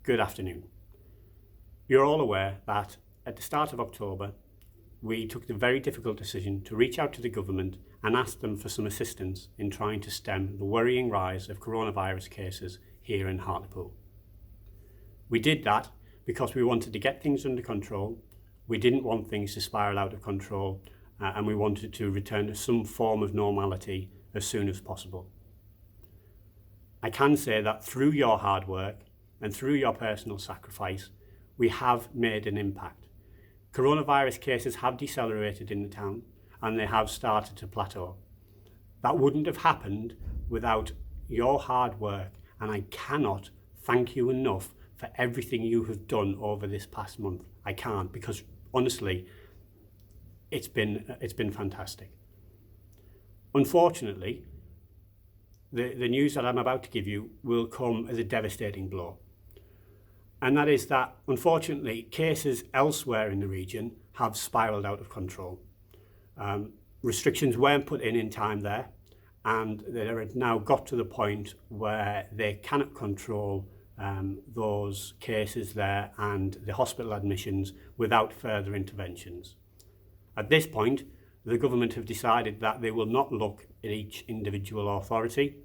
Good afternoon. You're all aware that at the start of October, we took the very difficult decision to reach out to the government and ask them for some assistance in trying to stem the worrying rise of coronavirus cases here in Hartlepool. We did that because we wanted to get things under control. We didn't want things to spiral out of control, and we wanted to return to some form of normality as soon as possible. I can say that through your hard work and through your personal sacrifice, we have made an impact. Coronavirus cases have decelerated in the town and they have started to plateau. That wouldn't have happened without your hard work, and I cannot thank you enough for everything you have done over this past month. I can't, because honestly, it's been fantastic. Unfortunately, the news that I'm about to give you will come as a devastating blow. And that is that, unfortunately, cases elsewhere in the region have spiralled out of control. Restrictions weren't put in time there, and they have now got to the point where they cannot control those cases there and the hospital admissions without further interventions. At this point, the government have decided that they will not look at each individual authority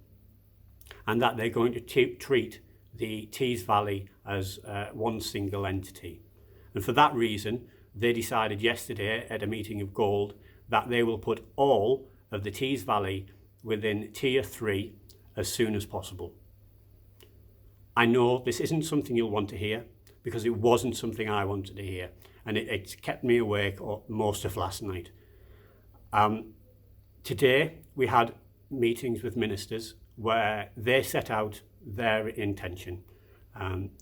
and that they're going to treat the Tees Valley as one single entity. And for that reason, they decided yesterday at a meeting of Gold that they will put all of the Tees Valley within Tier 3 as soon as possible. I know this isn't something you'll want to hear, because it wasn't something I wanted to hear, and it's kept me awake most of last night. Today we had meetings with ministers where they set out their intention.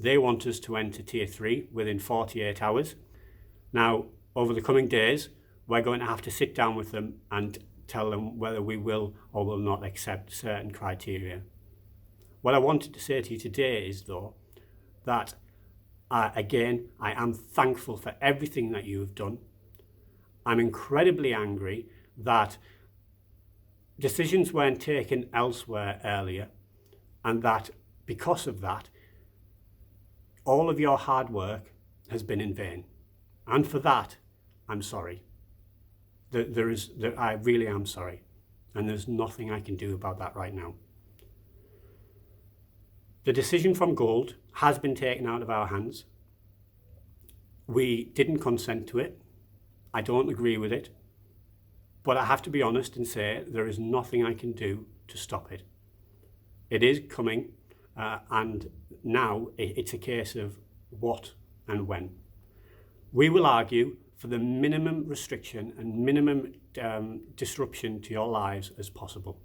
They want us to enter Tier 3 within 48 hours. Now, over the coming days, we're going to have to sit down with them and tell them whether we will or will not accept certain criteria. What I wanted to say to you today is, though, that again, I am thankful for everything that you have done. I'm incredibly angry that decisions weren't taken elsewhere earlier, and that because of that, all of your hard work has been in vain. And for that, I'm sorry. I really am sorry. And there's nothing I can do about that right now. The decision from Gold has been taken out of our hands. We didn't consent to it. I don't agree with it. But I have to be honest and say there is nothing I can do to stop it. It is coming, and now it's a case of what and when. We will argue for the minimum restriction and minimum disruption to your lives as possible.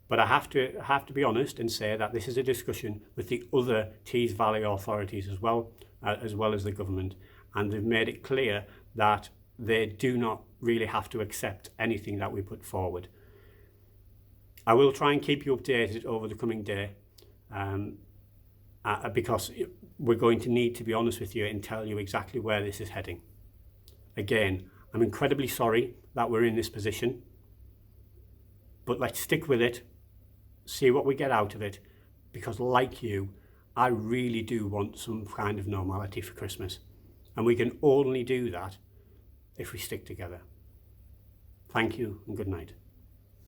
But I have to be honest and say that this is a discussion with the other Tees Valley authorities as well as the government, and they've made it clear that they do not really have to accept anything that we put forward. I will try and keep you updated over the coming day, because we're going to need to be honest with you and tell you exactly where this is heading. Again, I'm incredibly sorry that we're in this position, but let's stick with it, see what we get out of it, because like you, I really do want some kind of normality for Christmas, and we can only do that if we stick together. Thank you and good night.